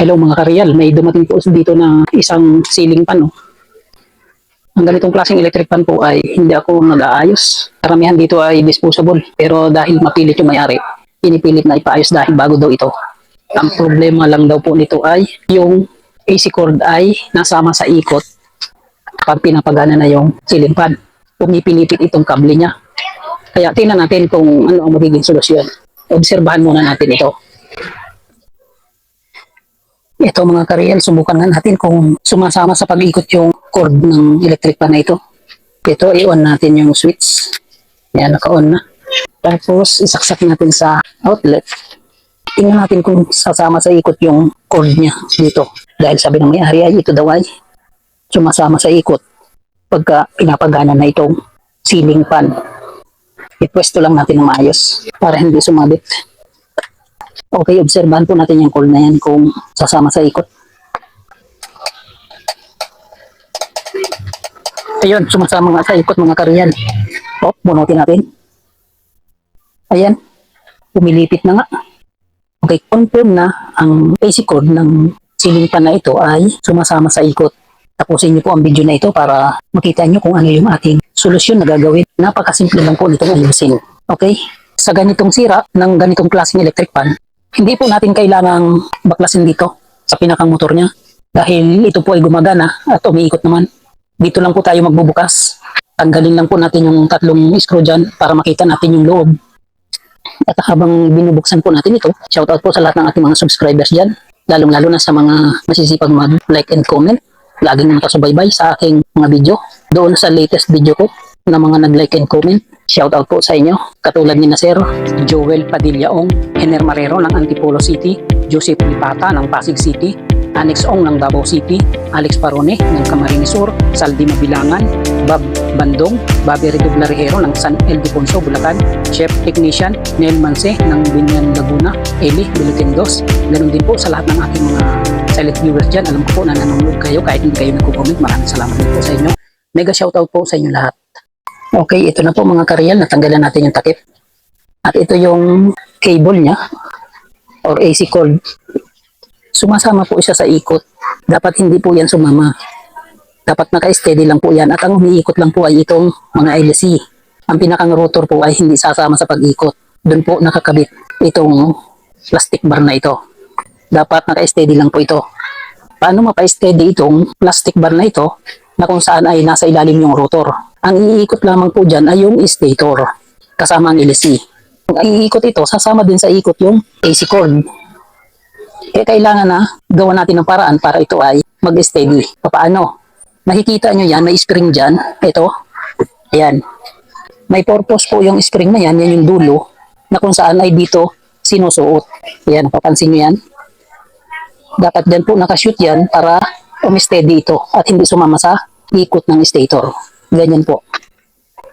Hello mga kareal, may dumating po dito na isang ceiling fan. No? Ang ganitong klaseng electric fan po ay hindi ako nag-aayos. Karamihan dito ay disposable. Pero dahil mapilit yung may-ari, pinipilit na ipaayos dahil bago daw ito. Ang problema lang daw po nito ay yung AC cord ay nasama sa ikot pag pinapagana na yung ceiling fan. Pumipilipit itong kable niya. Kaya tingnan natin kung ano ang magiging solusyon. Obserbahan muna natin ito. Ito mga kareal, subukan nga natin kung sumasama sa pag-ikot yung cord ng electric fan na ito. Ito, i-on natin yung switch. Yan, naka-on na. Tapos, isaksak natin sa outlet. Tingnan natin kung sasama sa ikot yung cord niya dito. Dahil sabi ng may-ari ay ito daw ay sumasama sa ikot pagka pinapagana na itong ceiling fan. Ipwesto lang natin ng maayos para hindi sumabit. Okay, obserbahan po natin yung cord na yan kung sasama sa ikot. Ayun, sumasama nga sa ikot mga kareal. O, bunutin natin. Ayan, pumilipit na nga. Okay, confirm na ang AC cord ng ceiling fan na ito ay sumasama sa ikot. Tapusin niyo po ang video na ito para makita niyo kung ano yung ating solusyon na gagawin. Napakasimple lang po nitong ayusin. Okay, sa ganitong sira ng ganitong klaseng electric fan, hindi po natin kailangang baklasin dito sa pinakang motor niya dahil ito po ay gumagana at umiikot naman. Dito lang po tayo magbubukas. Tanggalin lang po natin yung tatlong screw dyan para makita natin yung loob. At habang binubuksan po natin ito, shoutout po sa lahat ng ating mga subscribers dyan, lalong-lalo na sa mga masisipag mag-like and comment. Laging nakasubaybay sa aking mga video. Doon sa latest video ko na mga nag-like and comment. Shoutout po sa inyo. Katulad ni Sir Joel Padillaong, Ener Marrero ng Antipolo City, Joseph Lipata ng Pasig City, Annex Ong ng Davao City, Alex Parone ng Camarines Sur, Saldi Mabilangan, Bob Bandong, Bobby Redoblarejero ng San Ildefonso, Bulacan, Chef Technician Nel Manse ng Binyan, Laguna, Eli Bilutendos. Ganun din po sa lahat ng aking mga silent viewers dyan. Alam ko po na nanonood kayo kahit hindi kayo nagko-comment. Maraming salamat din po sa inyo. Mega shoutout po sa inyo lahat. Okay, ito na po mga kareal, natanggalan natin yung takip. At ito yung cable niya or AC cord. Sumasama po isa sa ikot. Dapat hindi po yan sumama. Dapat naka-steady lang po yan. At ang umiikot lang po ay itong mga LC. Ang pinakang rotor po ay hindi sasama sa pag-ikot. Doon po nakakabit itong plastic bar na ito. Dapat naka-steady lang po ito. Paano mapa-steady itong plastic bar na ito na kung saan ay nasa ilalim yung rotor? Ang iikot lamang po dyan ay yung stator kasama ang LC. Ang iikot ito, sasama din sa ikot yung AC cord. Kaya kailangan na gawa natin ng paraan para ito ay mag-steady. Paano? Nakikita nyo yan, may spring dyan. Ito. Ayan. May purpose po yung spring na yan. Yan yung dulo na kung saan ay dito sinusuot. Ayan, napapansin nyo yan. Dapat dyan po nakashoot yan para umi-steady ito at hindi sumama sa ikot ng stator. Ganyan po.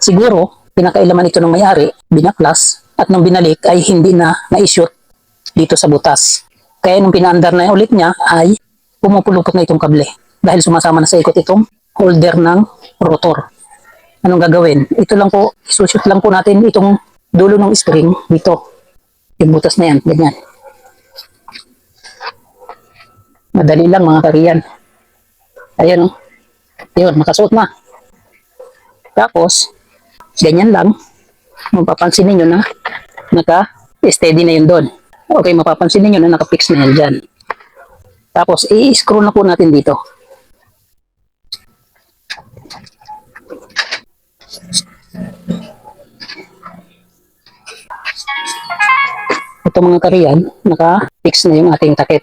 Siguro, pinakailaman ito ng may-ari, binaklas, at nung binalik ay hindi na na-shoot dito sa butas. Kaya nung pinaandar na ulit niya ay pumupulupot na itong kable dahil sumasama na sa ikot itong holder ng rotor. Anong gagawin? Ito lang po, isushoot lang po natin itong dulo ng spring dito. Yung butas na yan, ganyan. Madali lang mga kareal. Ayan o. Yun, makasuot na. Tapos, ganyan lang. Mapapansin ninyo na naka-steady na yun doon. Okay, mapapansin ninyo na naka-fix na yan dyan. Tapos, i-screw na po natin dito. Ito mga kareal, naka-fix na yung ating takip.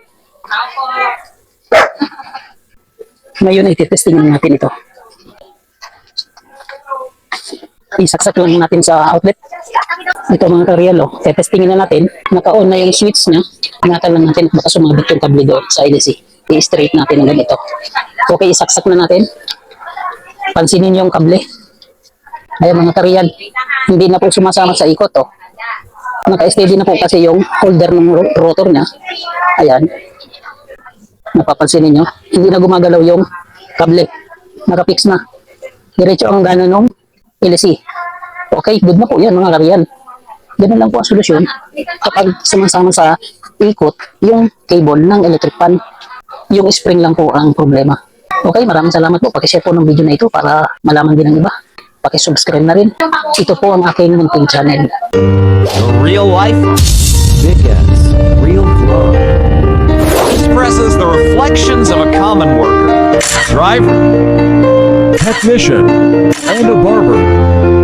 Ngayon, iti-testing natin ito. Isaksak lang natin sa outlet. Ito mga kareal, testingin na natin. Naka-on na yung switch niya. Ingatan lang natin baka sumabit yung kable doon sa LC. I-straight natin ng ganito. Okay, isaksak na natin. Pansinin yung kable. Ayan mga kareal, hindi na po sumasama sa ikot. Naka-steady na po kasi yung holder ng rotor niya. Ayan. Napapansin niyo, hindi na gumagalaw yung kable. Naka-fix na. Diretso ang gana nung LC. Okay, good na po yan mga kareal. Ganun lang po ang solusyon kapag sumasama sa ikot yung cable ng electric fan. Yung spring lang po ang problema. Okay, maraming salamat po. Pakishare po ng video na ito para malaman din ng iba. Pakisubscribe na rin. Ito po ang aking munting channel. Real life, Big S, real vlog. Expresses the reflections of a common worker, driver, technician, and a barber.